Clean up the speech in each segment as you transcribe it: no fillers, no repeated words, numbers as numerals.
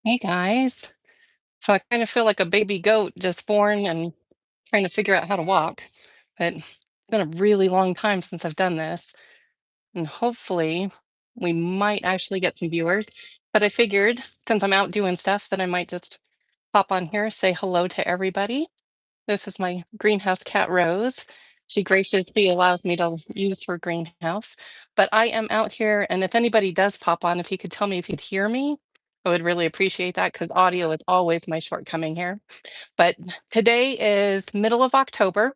Hey guys. So I kind of feel like a baby goat just born and trying to figure out how to walk. But it's been a really long time since I've done this. And hopefully we might actually get some viewers. But I figured since I'm out doing stuff that I might just pop on here, say hello to everybody. This is my greenhouse cat Rose. She graciously allows me to use her greenhouse. But I am out here, and if anybody does pop on, if you could tell me if you'd hear me, I would really appreciate that because audio is always my shortcoming here. But today is middle of October,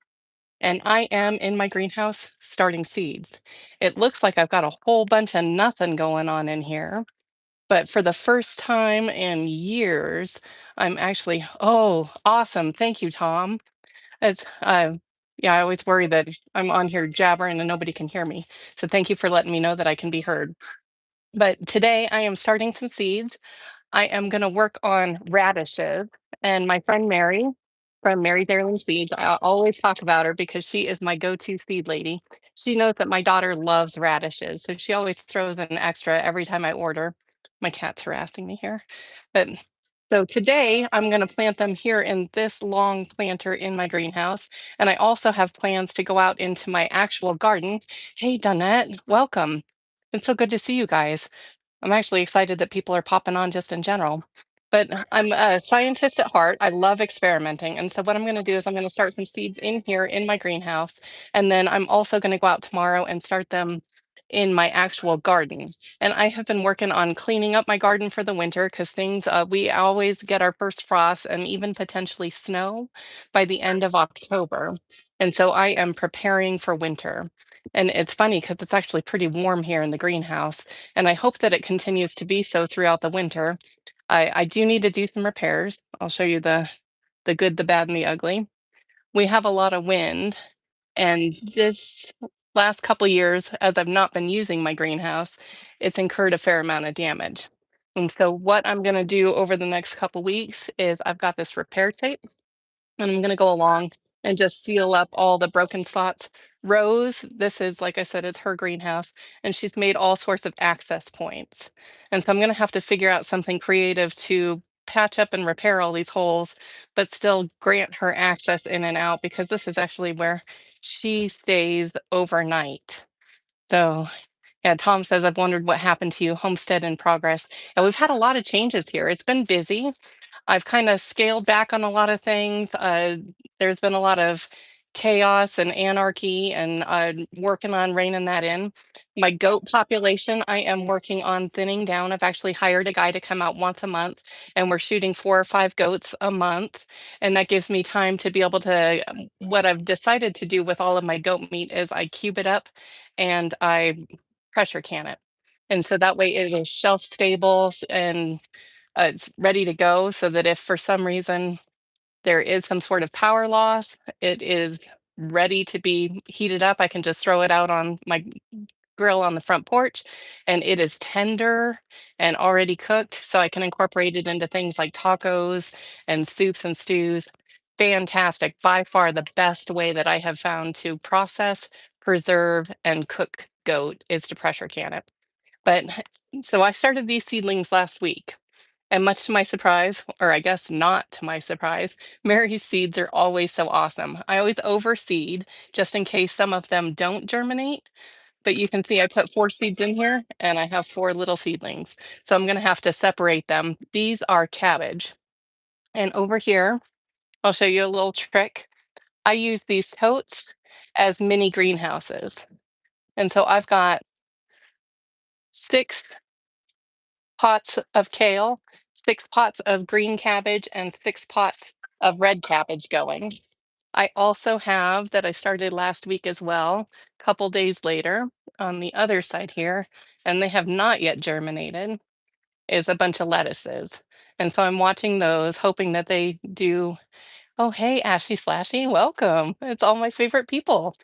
and I am in my greenhouse starting seeds. It looks like I've got a whole bunch of nothing going on in here. But for the first time in years, I'm actually, oh, awesome. Thank you, Tom. It's yeah, I always worry that I'm on here jabbering and nobody can hear me. So thank you for letting me know that I can be heard. But today I am starting some seeds. I am going to work on radishes, and my friend Mary from Mary's Heirloom Seeds, I always talk about her because she is my go-to seed lady. She knows that my daughter loves radishes, so she always throws an extra every time I order. My cat's harassing me here. But so today I'm going to plant them here in this long planter in my greenhouse. And I also have plans to go out into my actual garden. Hey, Donette, welcome. It's so good to see you guys. I'm actually excited that people are popping on just in general. But I'm a scientist at heart. I love experimenting. And so what I'm going to do is I'm going to start some seeds in here in my greenhouse. And then I'm also going to go out tomorrow and start them in my actual garden. And I have been working on cleaning up my garden for the winter because we always get our first frost and even potentially snow by the end of October. And so I am preparing for winter. And it's funny because it's actually pretty warm here in the greenhouse, and I hope that it continues to be so throughout the winter. I do need to do some repairs. I'll show you the good, the bad, and the ugly. We have a lot of wind, and this last couple years, as I've not been using my greenhouse, it's incurred a fair amount of damage. And so what I'm going to do over the next couple weeks is I've got this repair tape, and I'm gonna go along and just seal up all the broken spots. Rose, this is, like I said, it's her greenhouse, and she's made all sorts of access points. And so I'm gonna have to figure out something creative to patch up and repair all these holes, but still grant her access in and out because this is actually where she stays overnight. So yeah, Tom says, I've wondered what happened to you, Homestead in progress. And we've had a lot of changes here. It's been busy. I've kind of scaled back on a lot of things. There's been a lot of chaos and anarchy, and working on reining that in. My goat population, I am working on thinning down. I've actually hired a guy to come out once a month, and we're shooting 4 or 5 goats a month. And that gives me time to be able to. What I've decided to do with all of my goat meat is I cube it up and I pressure can it. And so that way it is shelf stable and it's ready to go so that if for some reason there is some sort of power loss, it is ready to be heated up. I can just throw it out on my grill on the front porch and it is tender and already cooked. So I can incorporate it into things like tacos and soups and stews. Fantastic. By far the best way that I have found to process, preserve, and cook goat is to pressure can it. But so I started these seedlings last week. And much to my surprise, or I guess not to my surprise, Mary's seeds are always so awesome. I always overseed just in case some of them don't germinate. But you can see I put 4 seeds in here and I have 4 little seedlings. So I'm going to have to separate them. These are cabbage. And over here, I'll show you a little trick. I use these totes as mini greenhouses. And so I've got 6 pots of kale, 6 pots of green cabbage, and 6 pots of red cabbage going. I also have that I started last week as well, a couple days later on the other side here, and they have not yet germinated, is a bunch of lettuces. And so I'm watching those, hoping that they do. Oh, hey, Ashley Slashy, welcome. It's all my favorite people.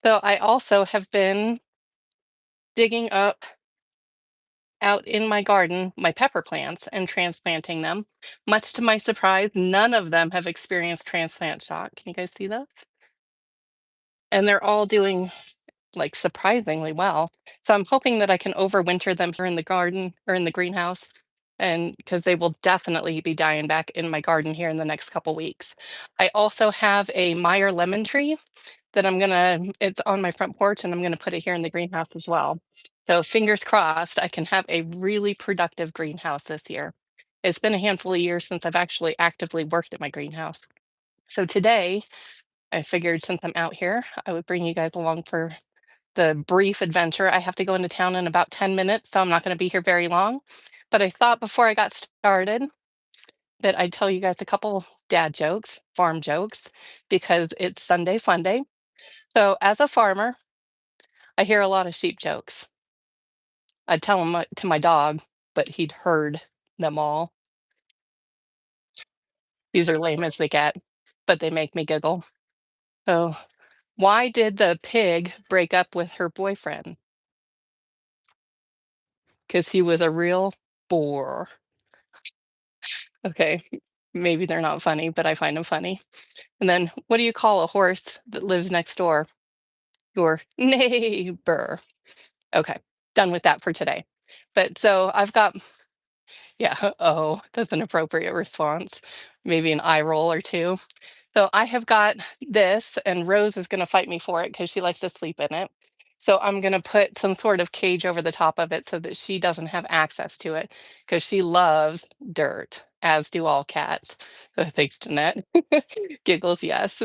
So I also have been digging up out in my garden my pepper plants and transplanting them. Much to my surprise, none of them have experienced transplant shock. Can you guys see those? And they're all doing like surprisingly well. So I'm hoping that I can overwinter them here in the garden or in the greenhouse and because they will definitely be dying back in my garden here in the next couple weeks. I also have a Meyer lemon tree that it's on my front porch and I'm gonna put it here in the greenhouse as well. So fingers crossed, I can have a really productive greenhouse this year. It's been a handful of years since I've actually actively worked at my greenhouse. So today, I figured since I'm out here, I would bring you guys along for the brief adventure. I have to go into town in about 10 minutes, so I'm not going to be here very long. But I thought before I got started that I'd tell you guys a couple dad jokes, farm jokes, because it's Sunday fun day. So as a farmer, I hear a lot of sheep jokes. I tell them to my dog, but he'd heard them all. These are lame as they get, but they make me giggle. So, why did the pig break up with her boyfriend? Because he was a real bore. Okay, maybe they're not funny, but I find them funny. And then, what do you call a horse that lives next door? Your neighbor. Okay, done with that for today. But so I've got, yeah, oh, that's an appropriate response. Maybe an eye roll or two. So I have got this, and Rose is going to fight me for it because she likes to sleep in it. So I'm going to put some sort of cage over the top of it so that she doesn't have access to it because she loves dirt, as do all cats. So thanks, Jeanette. Giggles, yes.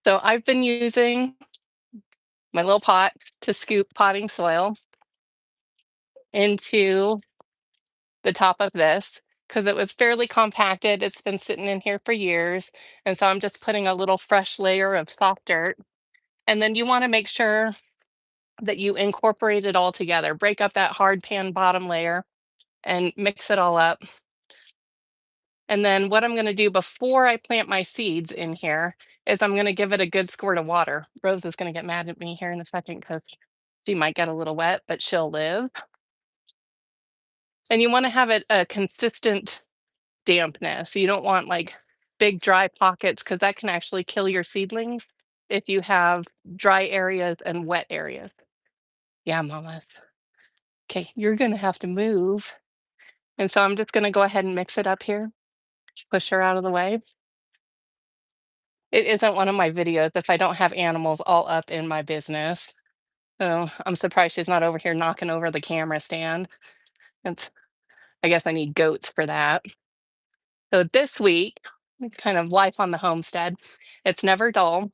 So I've been using my little pot to scoop potting soil into the top of this because it was fairly compacted. It's been sitting in here for years. And so I'm just putting a little fresh layer of soft dirt. And then you want to make sure that you incorporate it all together. Break up that hard pan bottom layer and mix it all up. And then what I'm going to do before I plant my seeds in here is I'm going to give it a good squirt of water. Rose is going to get mad at me here in a second because she might get a little wet, but she'll live. And you want to have it a consistent dampness. You don't want like big dry pockets because that can actually kill your seedlings if you have dry areas and wet areas. Yeah, mamas. Okay, you're gonna have to move. And so I'm just gonna go ahead and mix it up here, push her out of the way. It isn't one of my videos if I don't have animals all up in my business. So I'm surprised she's not over here knocking over the camera stand. It's, I guess I need goats for that. So this week, kind of life on the homestead, it's never dull.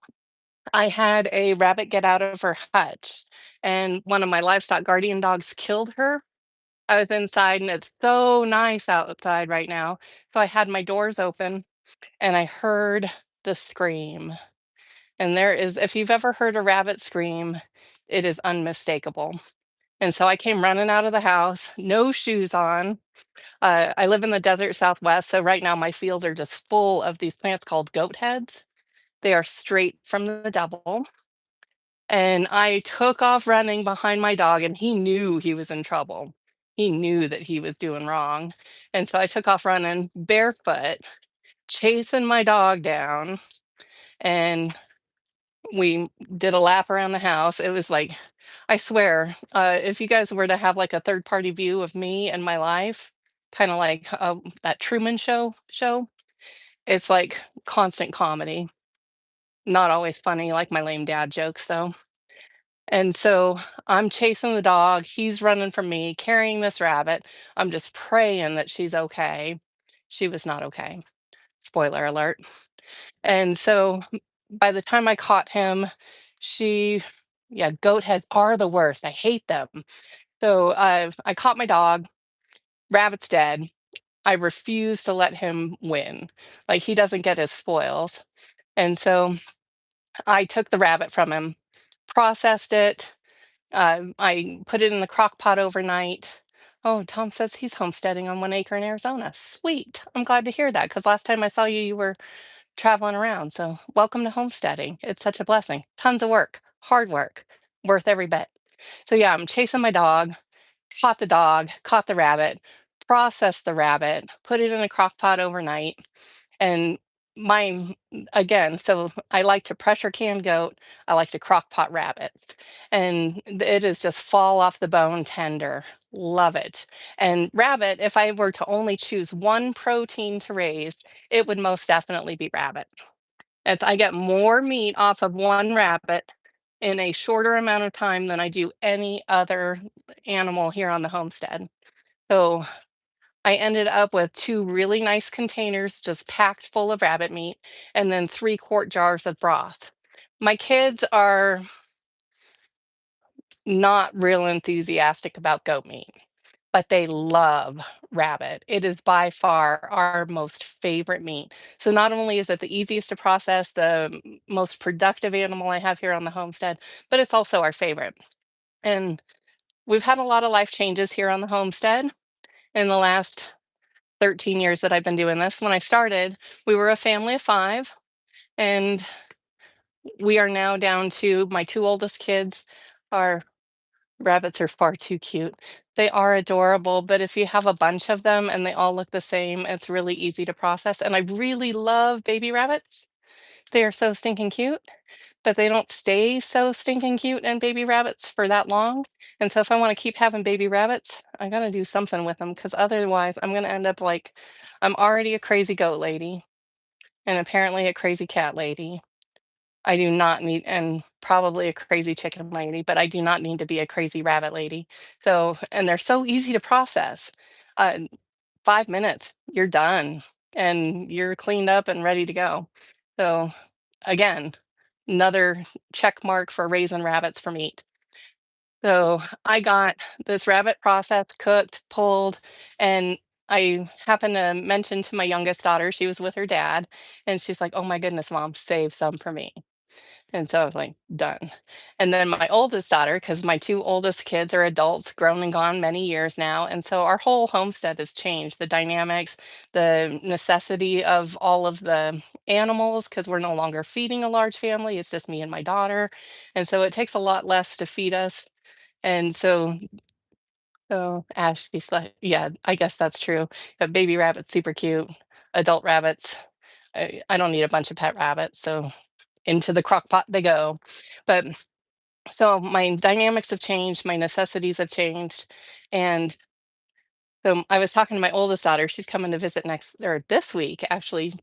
I had a rabbit get out of her hutch, and one of my livestock guardian dogs killed her. I was inside, and it's so nice outside right now. So I had my doors open, and I heard the scream. And there is, if you've ever heard a rabbit scream, it is unmistakable. And so I came running out of the house, no shoes on. I live in the desert Southwest, so right now my fields are just full of these plants called goat heads. They are straight from the devil. And I took off running behind my dog, and he knew he was in trouble. He knew that he was doing wrong. And so I took off running barefoot, chasing my dog down, and we did a lap around the house. It was like, I swear, if you guys were to have like a third party view of me and my life, kind of like that Truman show, it's like constant comedy. Not always funny, like my lame dad jokes, though. And so I'm chasing the dog. He's running from me, carrying this rabbit. I'm just praying that she's okay. She was not okay. Spoiler alert. And so by the time I caught him, she, yeah, goat heads are the worst. I hate them. So I caught my dog. Rabbit's dead. I refuse to let him win. Like he doesn't get his spoils. And so I took the rabbit from him, processed it. I put it in the crock pot overnight. Oh, Tom says he's homesteading on 1 acre in Arizona. Sweet. I'm glad to hear that because last time I saw you, you were traveling around. So welcome to homesteading. It's such a blessing. Tons of work, hard work, worth every bit. So yeah, I'm chasing my dog, caught the rabbit, processed the rabbit, put it in a crock pot overnight. And my again, so I like to pressure can goat, I like to crock pot rabbits, and it is just fall off the bone tender. Love it. And rabbit, if I were to only choose one protein to raise, it would most definitely be rabbit. If I get more meat off of one rabbit in a shorter amount of time than I do any other animal here on the homestead. So I ended up with 2 really nice containers just packed full of rabbit meat and then 3-quart jars of broth. My kids are not real enthusiastic about goat meat, but they love rabbit. It is by far our most favorite meat. So not only is it the easiest to process, the most productive animal I have here on the homestead, but it's also our favorite. And we've had a lot of life changes here on the homestead in the last 13 years that I've been doing this. When I started, we were a family of 5, and we are now down to my 2 oldest kids. Our rabbits are far too cute. They are adorable, but if you have a bunch of them and they all look the same, it's really easy to process. And I really love baby rabbits. They are so stinking cute, but they don't stay so stinking cute and baby rabbits for that long. And so if I want to keep having baby rabbits, I got to do something with them because otherwise I'm going to end up like I'm already a crazy goat lady and apparently a crazy cat lady. I do not need, and probably a crazy chicken lady, but I do not need to be a crazy rabbit lady. So, and they're so easy to process. Uh, 5 minutes, you're done and you're cleaned up and ready to go. So, again, another check mark for raising rabbits for meat. So I got this rabbit processed, cooked, pulled, and I happened to mention to my youngest daughter, she was with her dad, and she's like, "Oh my goodness, mom, save some for me." And so I was like, done. And then my oldest daughter, because my 2 oldest kids are adults, grown and gone many years now. And so our whole homestead has changed, the dynamics, the necessity of all of the animals, because we're no longer feeding a large family. It's just me and my daughter. And so it takes a lot less to feed us. And so Ashley's like, yeah, I guess that's true. But baby rabbits, super cute. Adult rabbits, I don't need a bunch of pet rabbits. So into the crock pot they go. But so my dynamics have changed, my necessities have changed. And so I was talking to my oldest daughter. She's coming to visit next or this week, actually,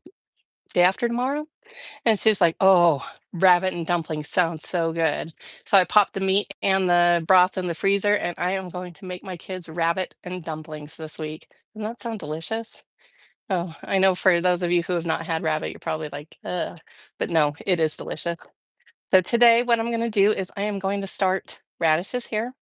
day after tomorrow. And she's like, "Oh, rabbit and dumplings sounds so good." So I popped the meat and the broth in the freezer, and I am going to make my kids rabbit and dumplings this week. Doesn't that sound delicious? Oh, I know for those of you who have not had rabbit, you're probably like, ugh. But no, it is delicious. So today, what I'm going to do is I am going to start radishes here.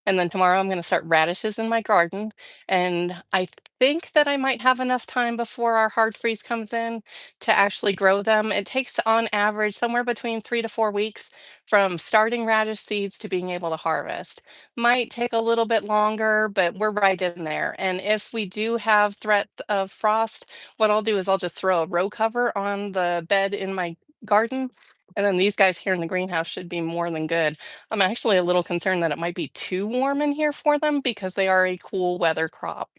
And then tomorrow I'm going to start radishes in my garden. And I think that I might have enough time before our hard freeze comes in to actually grow them. It takes on average somewhere between 3 to 4 weeks from starting radish seeds to being able to harvest. Might take a little bit longer, but we're right in there. And if we do have threats of frost, what I'll do is I'll just throw a row cover on the bed in my garden. And then these guys here in the greenhouse should be more than good. I'm actually a little concerned that it might be too warm in here for them because they are a cool weather crop.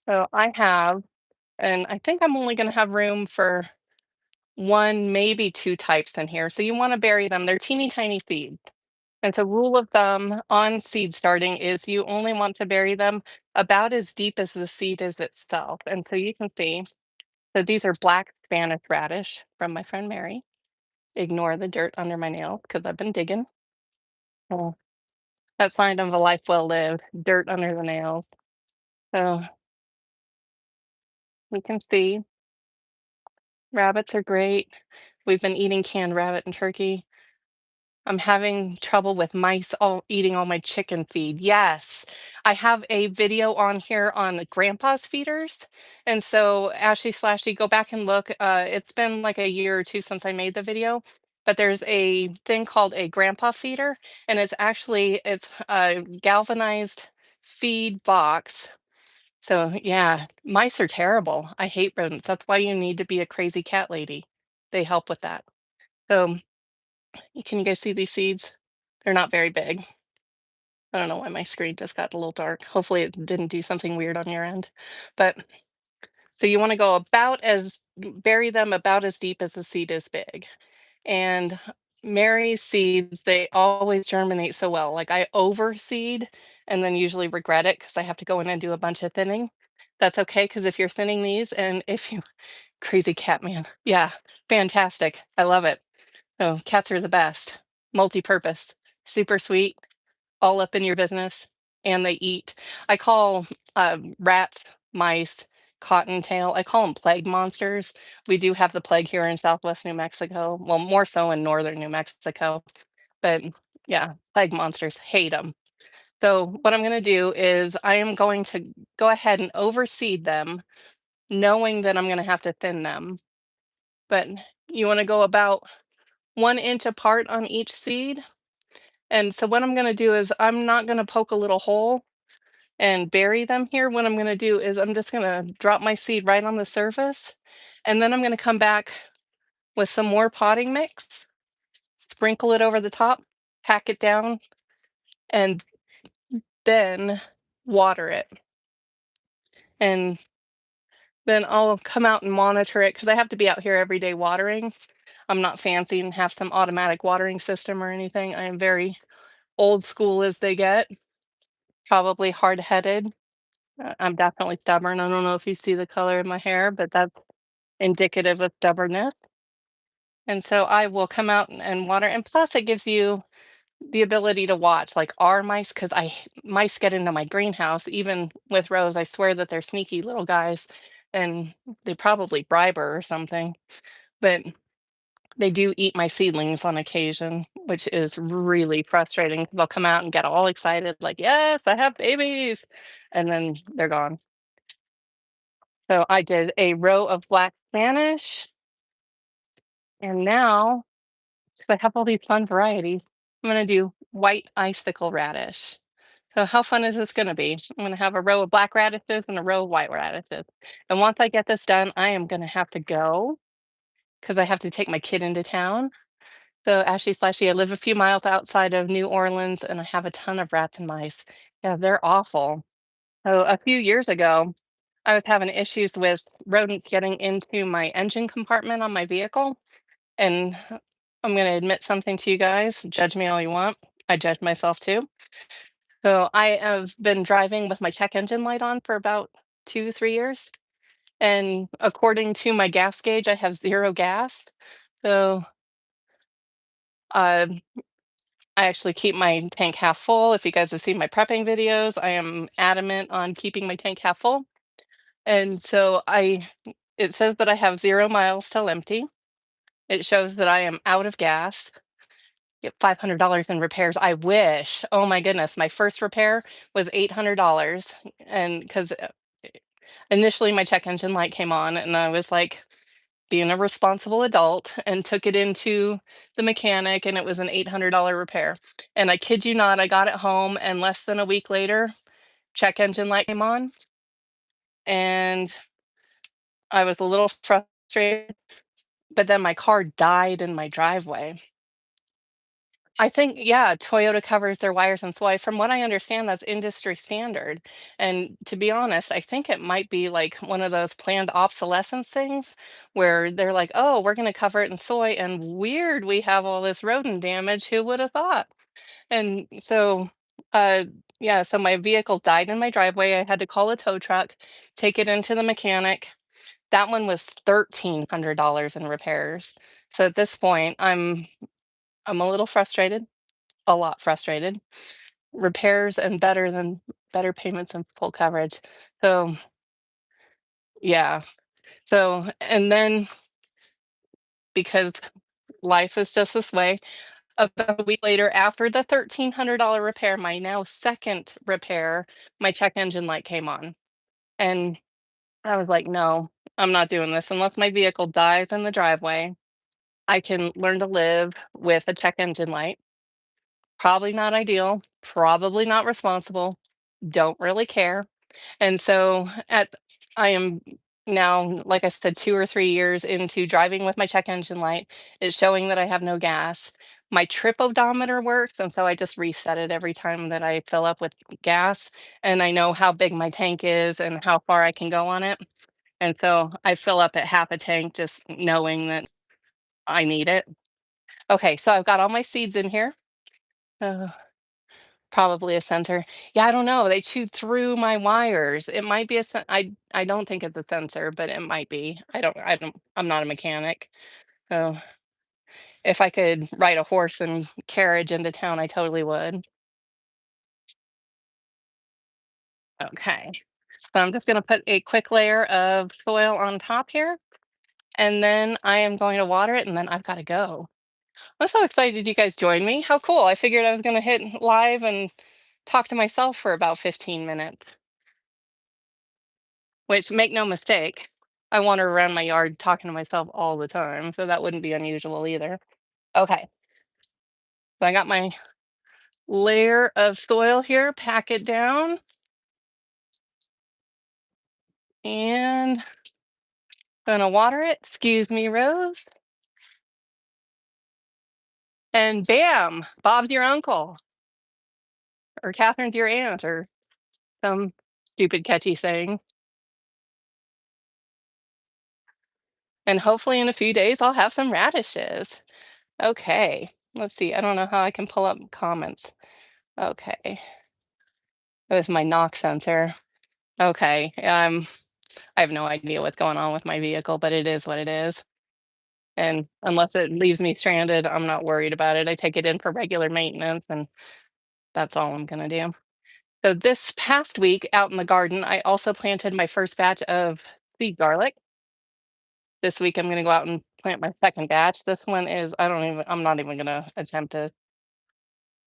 So I have, and I think I'm only going to have room for 1, maybe 2 types in here. So you want to bury them. They're teeny tiny seeds. And so rule of thumb on seed starting is you only want to bury them about as deep as the seed is itself. And so you can see that these are black Spanish radish from my friend Mary. Ignore the dirt under my nails because I've been digging. Oh, that sign of a life well lived, dirt under the nails. So we can see rabbits are great. We've been eating canned rabbit and turkey. I'm having trouble with mice all eating all my chicken feed. Yes. I have a video on here on grandpa's feeders. And so Ashley Slashy, go back and look. It's been like a year or 2 since I made the video, but there's a thing called a grandpa feeder, and it's a galvanized feed box. So yeah, mice are terrible. I hate rodents. That's why you need to be a crazy cat lady. They help with that. So can you guys see these seeds? They're not very big. I don't know why my screen just got a little dark. Hopefully it didn't do something weird on your end. But So you want to go about as bury them about as deep as the seed is big. And Mary's seeds, they always germinate so well. Like I overseed and then usually regret it because I have to go in and do a bunch of thinning. That's okay because if you're thinning these and if you crazy cat man, yeah, fantastic. I love it. So cats are the best. Multi-purpose, super sweet, all up in your business, and they eat. I call rats, mice, cottontail. I call them plague monsters. We do have the plague here in Southwest New Mexico. Well, more so in northern New Mexico, but yeah, plague monsters hate them. So what I'm going to do is I am going to go ahead and overseed them, knowing that I'm going to have to thin them. But you want to go about 1 inch apart on each seed. And so what I'm going to do is I'm not going to poke a little hole and bury them here. What I'm going to do is I'm just going to drop my seed right on the surface. And then I'm going to come back with some more potting mix, sprinkle it over the top, pack it down, and then water it. And then I'll come out and monitor it because I have to be out here every day watering. I'm not fancy and have some automatic watering system or anything. I am very old school as they get, probably hard headed. I'm definitely stubborn. I don't know if you see the color of my hair, but that's indicative of stubbornness. And so I will come out and water. And plus, it gives you the ability to watch, like, are mice, because mice get into my greenhouse, even with Rose. I swear that they're sneaky little guys and they probably bribe her or something. But they do eat my seedlings on occasion, which is really frustrating. 'Cause they'll come out and get all excited, like, yes, I have babies. And then they're gone. So I did a row of black Spanish, and now, 'cause I have all these fun varieties, I'm gonna do white icicle radish. So how fun is this gonna be? I'm gonna have a row of black radishes and a row of white radishes. And once I get this done, I am gonna have to go because I have to take my kid into town. So Ashley Slashy, I live a few miles outside of New Orleans and I have a ton of rats and mice. Yeah, they're awful. So a few years ago, I was having issues with rodents getting into my engine compartment on my vehicle. And I'm going to admit something to you guys. Judge me all you want. I judge myself too. So I have been driving with my check engine light on for about 2, 3 years. And according to my gas gauge, I have zero gas. So uh, I actually keep my tank half full. If you guys have seen my prepping videos, I am adamant on keeping my tank half full. And so it says that I have 0 miles till empty. It shows that I am out of gas. Get $500 in repairs. I wish. Oh my goodness. My first repair was $800. And because initially my check engine light came on, and I was like being a responsible adult and took it into the mechanic, and it was an $800 repair. And I kid you not, I got it home, and less than a week later, check engine light came on. And I was a little frustrated, but then my car died in my driveway. I think, yeah, Toyota covers their wires and soy. From what I understand, that's industry standard. And to be honest, I think it might be like one of those planned obsolescence things where they're like, oh, we're going to cover it in soy. And weird, we have all this rodent damage. Who would have thought? And so, uh, yeah, so my vehicle died in my driveway. I had to call a tow truck, take it into the mechanic. That one was $1,300 in repairs. So at this point, I'm a little frustrated, a lot frustrated. Repairs and better payments and full coverage. So, yeah. So, and then because life is just this way, about a week later, after the $1,300 repair, my now second repair, my check engine light came on. And I was like, no, I'm not doing this unless my vehicle dies in the driveway. I can learn to live with a check engine light. Probably not ideal, probably not responsible, don't really care. And so I am now, like I said, 2 or 3 years into driving with my check engine light. It's showing that I have no gas. My trip odometer works, and so I just reset it every time that I fill up with gas, and I know how big my tank is and how far I can go on it. And so I fill up at half a tank just knowing that I need it. Okay, so I've got all my seeds in here. Uh, Probably a sensor. Yeah, I don't know. They chewed through my wires. It might be a I don't think it's a sensor, but it might be. I'm not a mechanic. So if I could ride a horse and carriage into town, I totally would. Okay. So I'm just going to put a quick layer of soil on top here, and then I am going to water it, and then I've got to go. I'm so excited you guys joined me. How cool. I figured I was going to hit live and talk to myself for about 15 minutes, which make no mistake, I wander around my yard talking to myself all the time, so that wouldn't be unusual either. Okay. So I got my layer of soil here, pack it down, and gonna water it. Excuse me, Rose. And bam, Bob's your uncle, or Catherine's your aunt, or some stupid catchy saying. And hopefully in a few days I'll have some radishes. Okay. Let's see. I don't know how I can pull up comments. Okay. That was my knock sensor. Okay. I have no idea what's going on with my vehicle, but it is what it is. And unless it leaves me stranded, I'm not worried about it. I take it in for regular maintenance, and that's all I'm gonna do. So this past week out in the garden, I also planted my first batch of seed garlic. This week I'm gonna go out and plant my second batch. This one is I'm not even gonna attempt to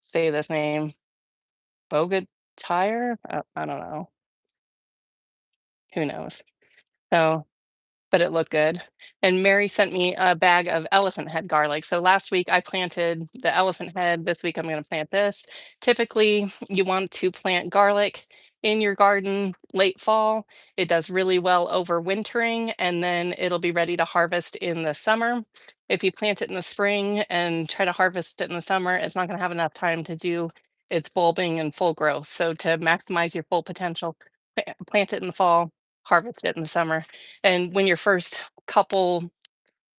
say this name. Bogatire? I don't know. Who knows? So but it looked good. And Mary sent me a bag of elephant head garlic. So last week I planted the elephant head. This week I'm going to plant this. Typically, you want to plant garlic in your garden late fall. It does really well over wintering, and then it'll be ready to harvest in the summer. If you plant it in the spring and try to harvest it in the summer, it's not going to have enough time to do its bulbing and full growth. So to maximize your full potential, plant it in the fall, harvest it in the summer. And when your first couple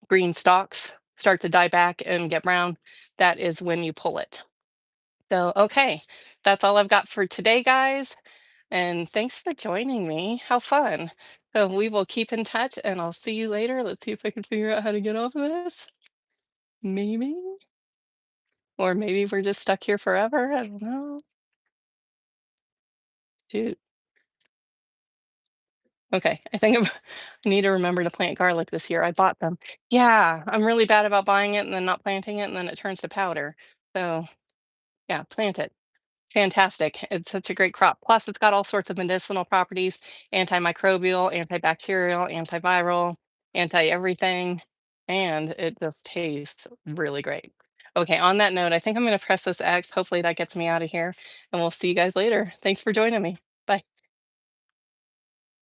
green stalks start to die back and get brown, that is when you pull it. So, okay, that's all I've got for today, guys. And thanks for joining me. How fun. So, we will keep in touch and I'll see you later. Let's see if I can figure out how to get off of this. Maybe. Or maybe we're just stuck here forever. I don't know. Shoot. Okay, I think I need to remember to plant garlic this year. I bought them. Yeah, I'm really bad about buying it and then not planting it and then it turns to powder. So, yeah, plant it. Fantastic. It's such a great crop. Plus, it's got all sorts of medicinal properties, antimicrobial, antibacterial, antiviral, anti everything, and it just tastes really great. Okay, on that note, I think I'm going to press this X. Hopefully that gets me out of here, and we'll see you guys later. Thanks for joining me.